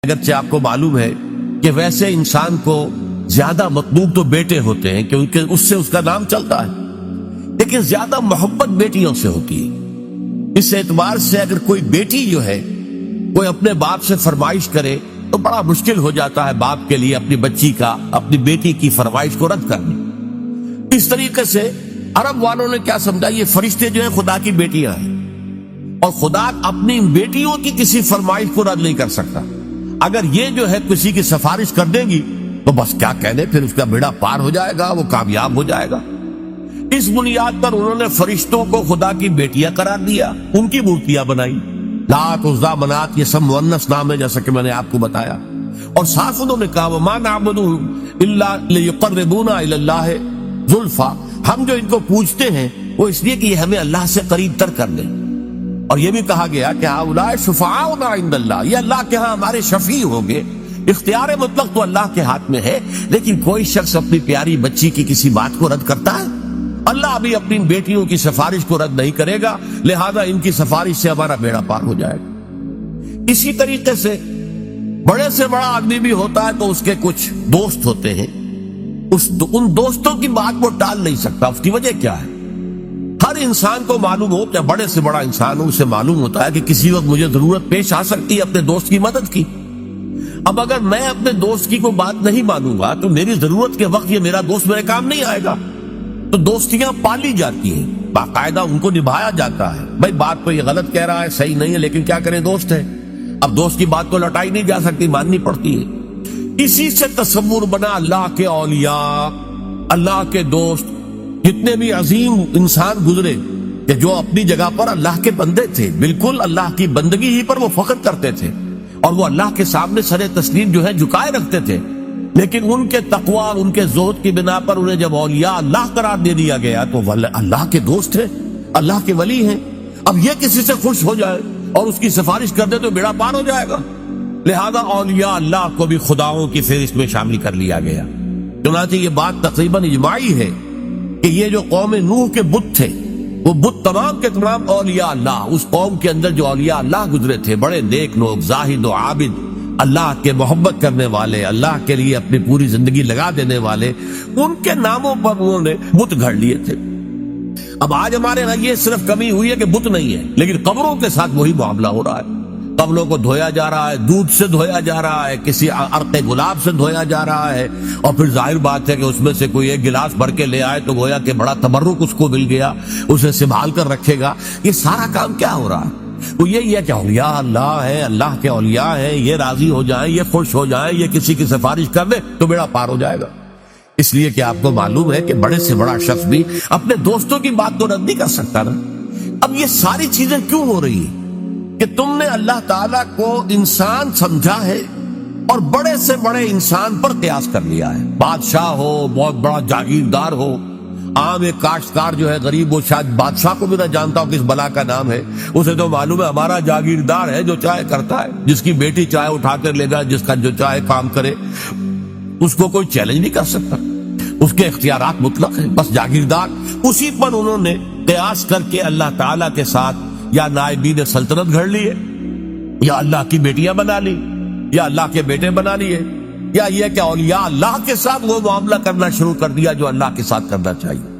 اگرچہ آپ کو معلوم ہے کہ ویسے انسان کو زیادہ مطلوب تو بیٹے ہوتے ہیں کیونکہ اس سے اس کا نام چلتا ہے، لیکن زیادہ محبت بیٹیوں سے ہوتی ہے۔ اس اعتبار سے اگر کوئی بیٹی جو ہے کوئی اپنے باپ سے فرمائش کرے تو بڑا مشکل ہو جاتا ہے باپ کے لیے اپنی بچی کا، اپنی بیٹی کی فرمائش کو رد کرنا۔ اس طریقے سے عرب والوں نے کیا سمجھا، یہ فرشتے جو ہیں خدا کی بیٹیاں ہیں، اور خدا اپنی بیٹیوں کی کسی فرمائش کو رد نہیں کر سکتا۔ اگر یہ جو ہے کسی کی سفارش کر دیں گی تو بس کیا کہنے، پھر اس کا بیڑا پار ہو جائے گا، وہ کامیاب ہو جائے گا۔ اس بنیاد پر انہوں نے فرشتوں کو خدا کی بیٹیاں قرار دیا، ان کی مورتیاں بنائی، لات، عزیٰ، منات، یہ سب مؤنث نام ہے جیسا کہ میں نے آپ کو بتایا۔ اور صاف انہوں نے کہا وَمَا نَعْبُدُهُمْ إِلَّا لِيُقَرِّبُونَا إِلَى اللَّهِ زُلْفَىٰ، ہم جو ان کو پوجتے ہیں وہ اس لیے کہ یہ ہمیں اللہ سے قریب تر کر دیں۔ اور یہ بھی کہا گیا کہ هؤلاء شفعاؤنا عند اللہ، یہ اللہ کے ہاں ہمارے شفیع ہوں گے۔ اختیار مطلق تو اللہ کے ہاتھ میں ہے، لیکن کوئی شخص اپنی پیاری بچی کی کسی بات کو رد کرتا ہے؟ اللہ بھی اپنی بیٹیوں کی سفارش کو رد نہیں کرے گا، لہذا ان کی سفارش سے ہمارا بیڑا پار ہو جائے گا۔ اسی طریقے سے بڑے سے بڑا آدمی بھی ہوتا ہے تو اس کے کچھ دوست ہوتے ہیں، ان دوستوں کی بات وہ ٹال نہیں سکتا۔ اس کی وجہ کیا ہے؟ ہر انسان کو معلوم ہو کہ بڑے سے بڑا انسان ہو، اسے معلوم ہوتا ہے کہ کسی وقت مجھے ضرورت پیش آ سکتی ہے اپنے دوست کی مدد کی۔ اب اگر میں اپنے دوست کی کوئی بات نہیں مانوں گا تو میری ضرورت کے وقت یہ میرا دوست میرے کام نہیں آئے گا۔ تو دوستیاں پالی جاتی ہیں، باقاعدہ ان کو نبھایا جاتا ہے۔ بھائی بات تو یہ غلط کہہ رہا ہے، صحیح نہیں ہے، لیکن کیا کریں، دوست ہے، اب دوست کی بات تو لوٹائی نہیں جا سکتی، ماننی پڑتی ہے۔ اسی سے تصور بنا اللہ کے اولیاء، اللہ کے دوست، جتنے بھی عظیم انسان گزرے کہ جو اپنی جگہ پر اللہ کے بندے تھے، بالکل اللہ کی بندگی ہی پر وہ فخر کرتے تھے، اور وہ اللہ کے سامنے سر تسلیم جو ہے جھکائے رکھتے تھے، لیکن ان کے تقوی اور ان کے زہد کی بنا پر انہیں جب اولیاء اللہ قرار دے دیا گیا تو وہ اللہ کے دوست ہیں، اللہ کے ولی ہیں۔ اب یہ کسی سے خوش ہو جائے اور اس کی سفارش کر دے تو بیڑا پار ہو جائے گا، لہذا اولیاء اللہ کو بھی خداؤں کی فہرست میں شامل کر لیا گیا۔ چنانچہ یہ بات تقریباً اجماعی ہے کہ یہ جو قوم نوح کے بت تھے، وہ بت تمام کے تمام اولیاء اللہ، اس قوم کے اندر جو اولیاء اللہ گزرے تھے، بڑے نیک لوگ، زاہد و عابد، اللہ کے محبت کرنے والے، اللہ کے لیے اپنی پوری زندگی لگا دینے والے، ان کے ناموں پر انہوں نے بت گھڑ لیے تھے۔ اب آج ہمارے یہاں یہ صرف کمی ہوئی ہے کہ بت نہیں ہے، لیکن قبروں کے ساتھ وہی معاملہ ہو رہا ہے۔ قبروں کو دھویا جا رہا ہے، دودھ سے دھویا جا رہا ہے، کسی عرق گلاب سے دھویا جا رہا ہے، اور پھر ظاہر بات ہے کہ اس میں سے کوئی ایک گلاس بھر کے لے آئے تو گویا کہ بڑا تبرک اس کو مل گیا، اسے سنبھال کر رکھے گا۔ یہ سارا کام کیا ہو رہا ہے؟ وہ یہی ہے کہ اولیاء اللہ ہے، اللہ کے اولیاء ہیں، یہ راضی ہو جائیں، یہ خوش ہو جائیں، یہ کسی کی سفارش کر دے تو بیڑا پار ہو جائے گا۔ اس لیے کہ آپ کو معلوم ہے کہ بڑے سے بڑا شخص بھی اپنے دوستوں کی بات تو رد نہیں کر سکتا نا۔ اب یہ ساری چیزیں کیوں ہو رہی ہیں کہ تم نے اللہ تعالیٰ کو انسان سمجھا ہے اور بڑے سے بڑے انسان پر قیاس کر لیا ہے۔ بادشاہ ہو، بہت بڑا جاگیردار ہو، عام ایک کاشتکار جو ہے غریب، وہ شاید بادشاہ کو بھی نہ جانتا ہو کس بلا کا نام ہے، اسے تو معلوم ہے ہمارا جاگیردار ہے جو چاہے کرتا ہے، جس کی بیٹی چاہے اٹھا کر لے گا، جس کا جو چاہے کام کرے، اس کو کوئی چیلنج نہیں کر سکتا، اس کے اختیارات مطلق ہیں، بس جاگیردار۔ اسی پر انہوں نے قیاس کر کے اللہ تعالیٰ کے ساتھ یا نائبین سلطنت گھڑ لیے، یا اللہ کی بیٹیاں بنا لی، یا اللہ کے بیٹے بنا لیے، یا یہ کہ اولیاء اللہ کے ساتھ وہ معاملہ کرنا شروع کر دیا جو اللہ کے ساتھ کرنا چاہیے۔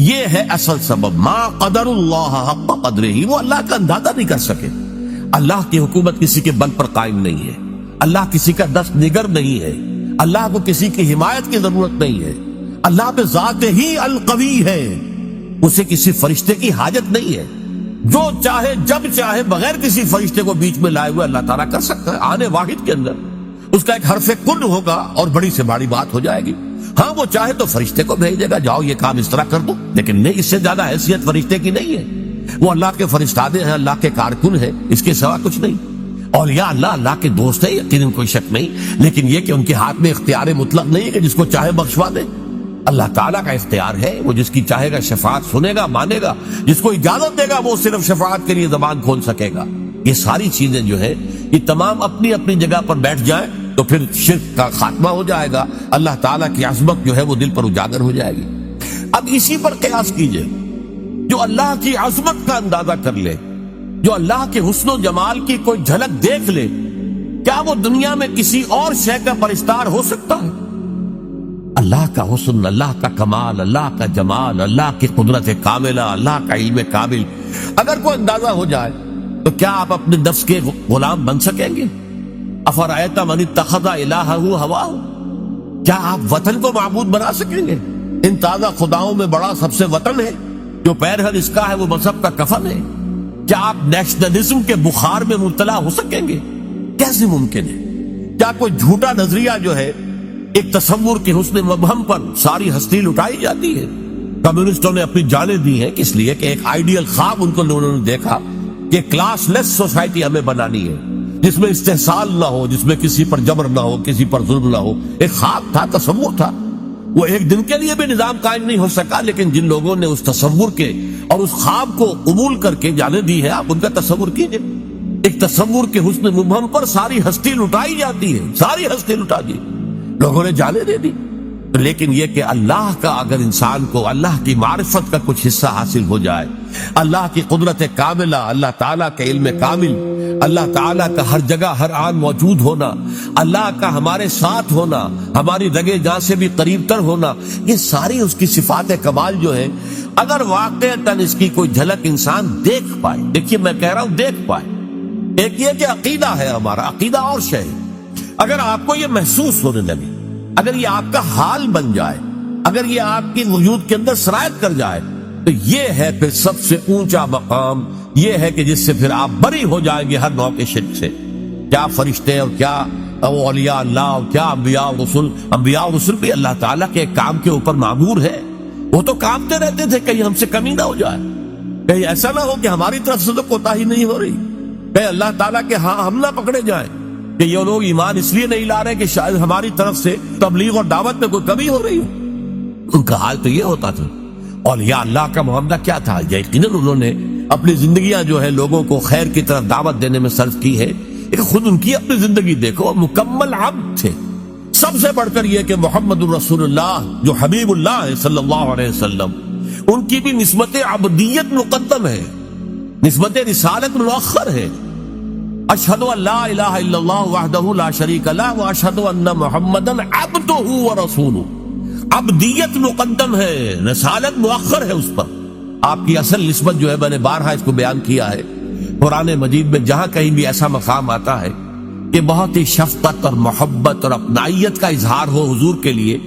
یہ ہے اصل سبب، ما قدر اللہ حق قدرہ، وہ اللہ کا اندازہ نہیں کر سکے۔ اللہ کی حکومت کسی کے بل پر قائم نہیں ہے، اللہ کسی کا دست نگر نہیں ہے، اللہ کو کسی کی حمایت کی ضرورت نہیں ہے، اللہ پہ ذات ہی القوی ہے، اسے کسی فرشتے کی حاجت نہیں ہے، جو چاہے جب چاہے بغیر کسی فرشتے کو بیچ میں لائے ہوئے اللہ تعالیٰ کر سکتا ہے۔ آنے واحد کے اندر اس کا ایک حرف کن ہوگا اور بڑی سے بڑی بات ہو جائے گی۔ ہاں وہ چاہے تو فرشتے کو بھیج دے گا، جاؤ یہ کام اس طرح کر دو، لیکن نہیں، اس سے زیادہ حیثیت فرشتے کی نہیں ہے، وہ اللہ کے فرشتادے ہیں، اللہ کے کارکن ہیں، اس کے سوا کچھ نہیں۔ اولیاء اللہ اللہ کے دوست ہے، یقیناً کوئی شک نہیں، لیکن یہ کہ ان کے ہاتھ میں اختیار مطلق نہیں ہے کہ جس کو چاہے بخشوا دے۔ اللہ تعالیٰ کا اختیار ہے، وہ جس کی چاہے گا شفاعت سنے گا، مانے گا، جس کو اجازت دے گا وہ صرف شفاعت کے لیے زبان کھول سکے گا۔ یہ ساری چیزیں جو ہے یہ تمام اپنی اپنی جگہ پر بیٹھ جائیں تو پھر شرک کا خاتمہ ہو جائے گا، اللہ تعالیٰ کی عظمت جو ہے وہ دل پر اجاگر ہو جائے گی۔ اب اسی پر قیاس کیجئے، جو اللہ کی عظمت کا اندازہ کر لے، جو اللہ کے حسن و جمال کی کوئی جھلک دیکھ لے، کیا وہ دنیا میں کسی اور شے کا پرستار ہو سکتا ہے؟ اللہ کا حسن، اللہ کا کمال، اللہ کا جمال، اللہ کی قدرت کاملہ، اللہ کا علم کامل اگر کوئی اندازہ ہو جائے تو کیا آپ اپنے نفس کے غلام بن سکیں گے؟ افرأیت من اتخذ الہہ ہواہ، کیا آپ وطن کو معبود بنا سکیں گے؟ ان تازہ خداؤں میں بڑا سب سے وطن ہے، جو پیرہن اس کا ہے وہ مذہب کا کفن ہے۔ کیا آپ نیشنلزم کے بخار میں مبتلا ہو سکیں گے؟ کیسے ممکن ہے؟ کیا کوئی جھوٹا نظریہ جو ہے ایک تصور کے حسن مبہم پر ساری ہستی لٹائی جاتی ہے؟ کمیونسٹوں نے اپنی جانیں دی ہیں اس لیے کہ ایک آئیڈیل خواب انہوں نے دیکھا کہ کلاس لیس سوسائٹی ہمیں بنانی ہے، جس میں استحصال نہ ہو، جس میں کسی پر جبر نہ ہو، کسی پر ظلم نہ ہو۔ ایک خواب تھا، تصور تھا، وہ ایک دن کے لیے بھی نظام قائم نہیں ہو سکا، لیکن جن لوگوں نے اس تصور کے اور اس خواب کو قبول کر کے جانے دی ہے، آپ ان کا تصور کیجئے۔ ایک تصور کے حسن مبہم پر ساری ہستی لٹائی جاتی ہے، ساری ہستی لٹا دی، لوگوں نے جانیں دے دی۔ لیکن یہ کہ اللہ کا اگر انسان کو اللہ کی معرفت کا کچھ حصہ حاصل ہو جائے، اللہ کی قدرت کاملہ، اللہ تعالیٰ کا علم کامل، اللہ تعالیٰ کا ہر جگہ ہر آن موجود ہونا، اللہ کا ہمارے ساتھ ہونا، ہماری رگے جاں سے بھی قریب تر ہونا، یہ ساری اس کی صفات کمال جو ہیں، اگر واقعتاً اس کی کوئی جھلک انسان دیکھ پائے، دیکھیے میں کہہ رہا ہوں دیکھ پائے، ایک یہ کہ عقیدہ ہے ہمارا، عقیدہ اور شے ہے، اگر آپ کو یہ محسوس ہونے لگے، اگر یہ آپ کا حال بن جائے، اگر یہ آپ کی وجود کے اندر سرایت کر جائے، تو یہ ہے پھر سب سے اونچا مقام، یہ ہے کہ جس سے پھر آپ بری ہو جائیں گے ہر نوع کے شرک سے۔ کیا فرشتے اور کیا اولیاء اللہ اور کیا انبیاء اور رسول، انبیاء اور رسول بھی اللہ تعالیٰ کے کام کے اوپر معمور ہے، وہ تو کامتے رہتے تھے کہیں ہم سے کمی نہ ہو جائے، کہیں ایسا نہ ہو کہ ہماری طرف سے تو کوتاہی نہیں ہو رہی، کہیں اللہ تعالیٰ کے ہاں ہم نہ پکڑے جائیں کہ یہ لوگ ایمان اس لیے نہیں لا رہے کہ شاید ہماری طرف سے تبلیغ اور دعوت میں کوئی کمی ہو رہی ہو۔ ان کا حال تو یہ ہوتا تھا۔ اولیاء اللہ کا معاملہ کیا تھا؟ یقیناً انہوں نے اپنی زندگیاں جو ہے لوگوں کو خیر کی طرف دعوت دینے میں صرف کی ہے، لیکن خود ان کی اپنی زندگی دیکھو، مکمل عبد تھے۔ سب سے بڑھ کر یہ کہ محمد الرسول اللہ جو حبیب اللہ ہے صلی اللہ علیہ وسلم، ان کی بھی نسبت عبدیت مقدم ہے، نسبت رسالت مؤخر ہے۔ اشہد ان لا الہ الا اللہ وحدہ لا شریک لہ واشہد ان محمدا عبدہ ورسولہ، عبدیت مقدم ہے، رسالت مؤخر ہے اس پر۔ آپ کی اصل نسبت جو ہے، میں نے بارہا اس کو بیان کیا ہے، قرآن مجید میں جہاں کہیں بھی ایسا مقام آتا ہے کہ بہت ہی شفقت اور محبت اور اپنائیت کا اظہار ہو حضور کے لیے،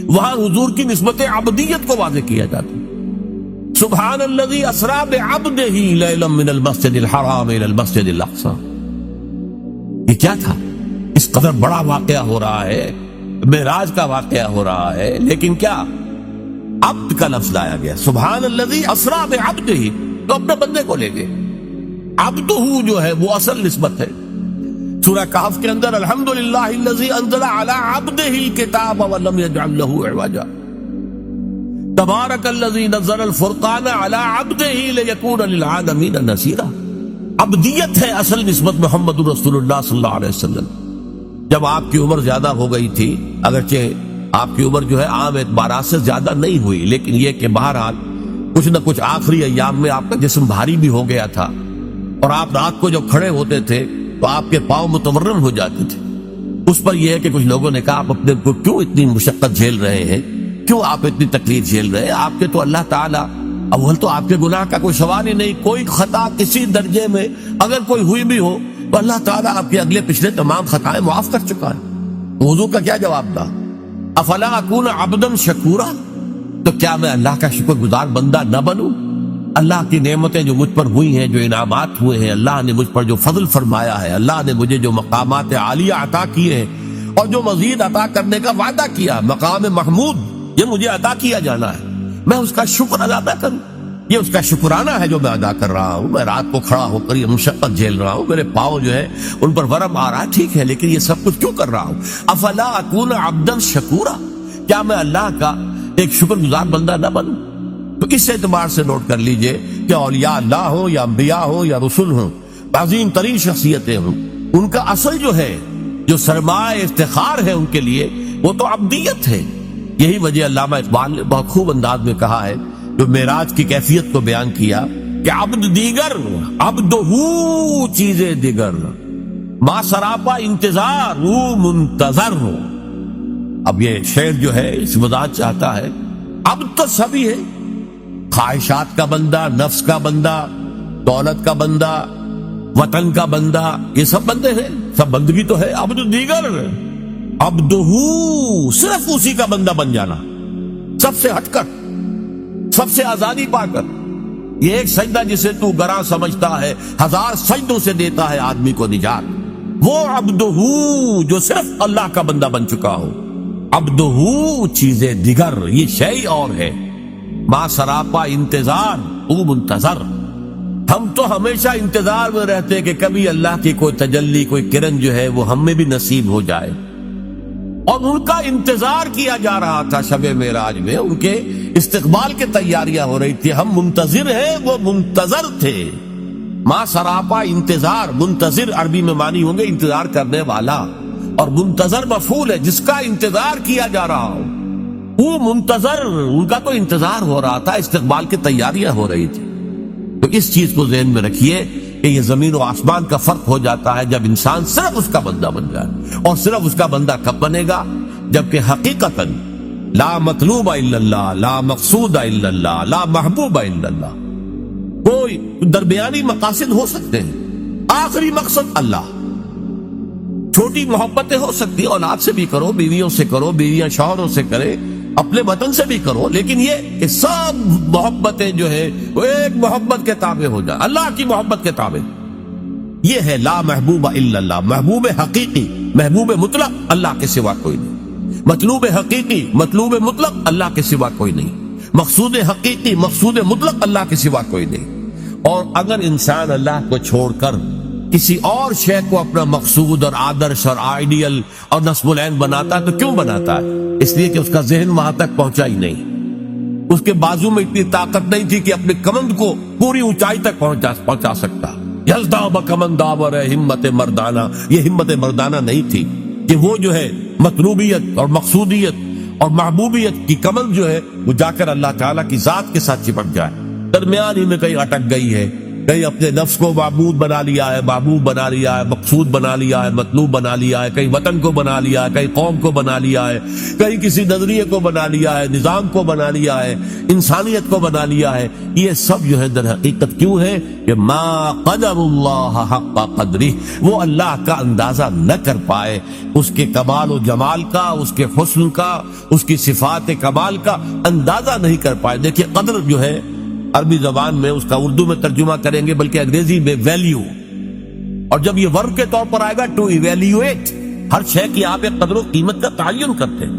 وہاں حضور کی نسبت عبدیت کو واضح کیا جاتا ہے۔ سبحان الذی اسری بعبدہ لیلا من المسجد الحرام الی المسجد الاقصی، یہ کیا تھا؟ اس قدر بڑا واقعہ ہو رہا ہے، معراج کا واقعہ ہو رہا ہے، لیکن کیا عبد کا لفظ لایا گیا، سبحان الذی اسری بعبدہ، تو اپنے بندے کو لے گئے۔ عبدہ جو ہے وہ اصل نسبت ہے۔ سورہ کہف کے اندر الحمدللہ الذی انزل علی عبدہ الکتاب ولم یجعل لہ عوجا، تبارک الذی نزل الفرقان علی عبدہ لیکون للعالمین نذیرا۔ عبدیت ہے اصل نسبت محمد رسول اللہ صلی اللہ علیہ وسلم۔ جب آپ کی عمر زیادہ ہو گئی تھی، اگرچہ آپ کی عمر جو ہے عام اعتبارات سے زیادہ نہیں ہوئی، لیکن یہ کہ بہرحال کچھ نہ کچھ آخری ایام میں آپ کا جسم بھاری بھی ہو گیا تھا، اور آپ رات کو جب کھڑے ہوتے تھے تو آپ کے پاؤں متورم ہو جاتے تھے۔ اس پر یہ ہے کہ کچھ لوگوں نے کہا آپ اپنے کو کیوں اتنی مشقت جھیل رہے ہیں، کیوں آپ اتنی تکلیف جھیل رہے ہیں؟ آپ کے تو اللہ تعالیٰ، اول تو آپ کے گناہ کا کوئی سوال ہی نہیں، کوئی خطا کسی درجے میں اگر کوئی ہوئی بھی ہو تو اللہ تعالیٰ آپ کے اگلے پچھلے تمام خطائیں معاف کر چکا ہے۔ وضو کا کیا جواب تھا؟ افلا اکون عبدا شکورا، تو کیا میں اللہ کا شکر گزار بندہ نہ بنوں؟ اللہ کی نعمتیں جو مجھ پر ہوئی ہیں، جو انعامات ہوئے ہیں، اللہ نے مجھ پر جو فضل فرمایا ہے، اللہ نے مجھے جو مقامات عالیہ عطا کیے ہیں اور جو مزید عطا کرنے کا وعدہ کیا، مقام محمود یہ مجھے عطا کیا جانا ہے، میں اس کا شکر ادا نہ کروں؟ یہ اس کا شکرانہ ہے جو میں ادا کر رہا ہوں۔ میں رات کو کھڑا ہو کر یہ مشقت جھیل رہا ہوں، میرے پاؤں جو ہے ان پر ورم آ رہا ہے، ٹھیک ہے، لیکن یہ سب کچھ کیوں کر رہا ہوں؟ افلا اکون عبدا شکورا، کیا میں اللہ کا ایک شکر گزار بندہ نہ بنوں؟ تو اس اعتبار سے نوٹ کر لیجئے کہ اولیاء اللہ ہو یا انبیاء ہو یا رسول ہوں، عظیم ترین شخصیتیں ہوں، ان کا اصل جو ہے، جو سرمایہ افتخار ہے ان کے لیے، وہ تو عبدیت ہے۔ یہی وجہ علامہ اقبال نے بہت خوب انداز میں کہا ہے، جو معراج کی کیفیت کو بیان کیا کہ عبد دیگر عبدہو چیزیں دیگر، ما سراپا انتظار وہ منتظر ہو. اب یہ شعر جو ہے اس وضاحت چاہتا ہے اب تو سبھی ہے، خواہشات کا بندہ، نفس کا بندہ، دولت کا بندہ، وطن کا بندہ، یہ سب بندے ہیں، سب بندگی تو ہے. عبد دیگر عبدہو، صرف اسی کا بندہ بن جانا، سب سے ہٹ کر، سب سے آزادی پا کر. یہ ایک سجدہ جسے تو گراں سمجھتا ہے 1000 سجدوں سے دیتا ہے آدمی کو نجات. وہ عبدہو جو صرف اللہ کا بندہ بن چکا ہو. عبدہو چیزیں دیگر، یہ شیء اور ہے. ما سراپا انتظار او منتظر. ہم تو ہمیشہ انتظار میں رہتے کہ کبھی اللہ کی کوئی تجلی، کوئی کرن جو ہے وہ ہم میں بھی نصیب ہو جائے. اور ان کا انتظار کیا جا رہا تھا شب معراج میں، ان کے استقبال کی تیاریاں ہو رہی تھی. ہم منتظر ہیں، وہ منتظر تھے. ما سراپا انتظار، منتظر عربی میں معنی ہوں گے انتظار کرنے والا، اور منتظر مفعول ہے جس کا انتظار کیا جا رہا ہو. وہ منتظر، ان کا تو انتظار ہو رہا تھا، استقبال کی تیاریاں ہو رہی تھی. تو اس چیز کو ذہن میں رکھیے کہ یہ زمین و آسمان کا فرق ہو جاتا ہے جب انسان صرف اس کا بندہ بن جائے. اور صرف اس کا بندہ کب بنے گا؟ جبکہ حقیقتاً لا مطلوب الا اللہ، لا مقصود الا اللہ، لا محبوب الا اللہ. کوئی درمیانی مقاصد ہو سکتے ہیں، آخری مقصد اللہ. چھوٹی محبتیں ہو سکتی ہیں، اولاد سے بھی کرو، بیویوں سے کرو، بیویاں شوہروں سے کرے، اپنے وطن سے بھی کرو، لیکن یہ کہ سب محبتیں جو ہے وہ ایک محبت کے تابع ہو جائیں، اللہ کی محبت کے تابع. یہ ہے لا محبوب الا اللہ. محبوب حقیقی، محبوب مطلق اللہ کے سوا کوئی نہیں. مطلوب حقیقی، مطلوب مطلق اللہ کے سوا کوئی نہیں. مقصود حقیقی، مقصود مطلق اللہ کے سوا کوئی نہیں. اور اگر انسان اللہ کو چھوڑ کر کسی اور شے کو اپنا مقصود اور آدرش اور آئیڈیل اور نصب العین بناتا ہے تو کیوں بناتا ہے؟ اس لیے کہ اس کا ذہن وہاں تک پہنچا ہی نہیں. اس کے بازو میں اتنی طاقت نہیں تھی کہ اپنے کمند کو پوری اونچائی تک پہنچا سکتا. یلدا بکمند داور ہمت مردانہ، یہ ہمت مردانہ نہیں تھی کہ وہ جو ہے مطلوبیت اور مقصودیت اور محبوبیت کی کمند جو ہے وہ جا کر اللہ تعالیٰ کی ذات کے ساتھ چپک جائے. درمیان ہی میں کہیں اٹک گئی ہے، کہیں اپنے نفس کو معبود بنا لیا ہے، محبوب بنا لیا ہے، مقصود بنا لیا ہے، مطلوب بنا لیا ہے، کہیں وطن کو بنا لیا ہے، کہیں قوم کو بنا لیا ہے، کہیں کسی نظریے کو بنا لیا ہے، نظام کو بنا لیا ہے، انسانیت کو بنا لیا ہے. یہ سب جو ہے در حقیقت کیوں ہے کہ ما قدر اللہ حق قدرہ، وہ اللہ کا اندازہ نہ کر پائے، اس کے کمال و جمال کا، اس کے حسن کا، اس کی صفات کمال کا اندازہ نہیں کر پائے. دیکھیے قدر جو ہے عربی زبان میں، اس کا اردو میں ترجمہ کریں گے بلکہ انگریزی میں ویلیو، اور جب یہ ورب کے طور پر آئے گا ٹو ایویلیویٹ، ہر شے کی آپ ایک قدر و قیمت کا تعین کرتے ہیں.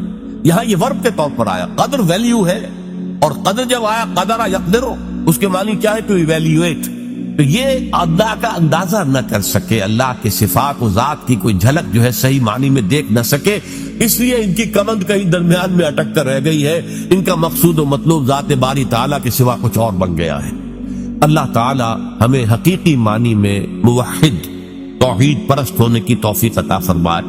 یہاں یہ ورب کے طور پر آیا، قدر ویلیو ہے، اور قدر جب آیا قدر یقدر، اس کے معنی کیا ہے؟ To evaluate. تو یہ اللہ کا اندازہ نہ کر سکے، اللہ کے صفات و ذات کی کوئی جھلک جو ہے صحیح معنی میں دیکھ نہ سکے، اس لیے ان کی کمند کہیں درمیان میں اٹک کر رہ گئی ہے. ان کا مقصود و مطلوب ذات باری تعالیٰ کے سوا کچھ اور بن گیا ہے. اللہ تعالیٰ ہمیں حقیقی معنی میں موحد، توحید پرست ہونے کی توفیق عطا فرمائے.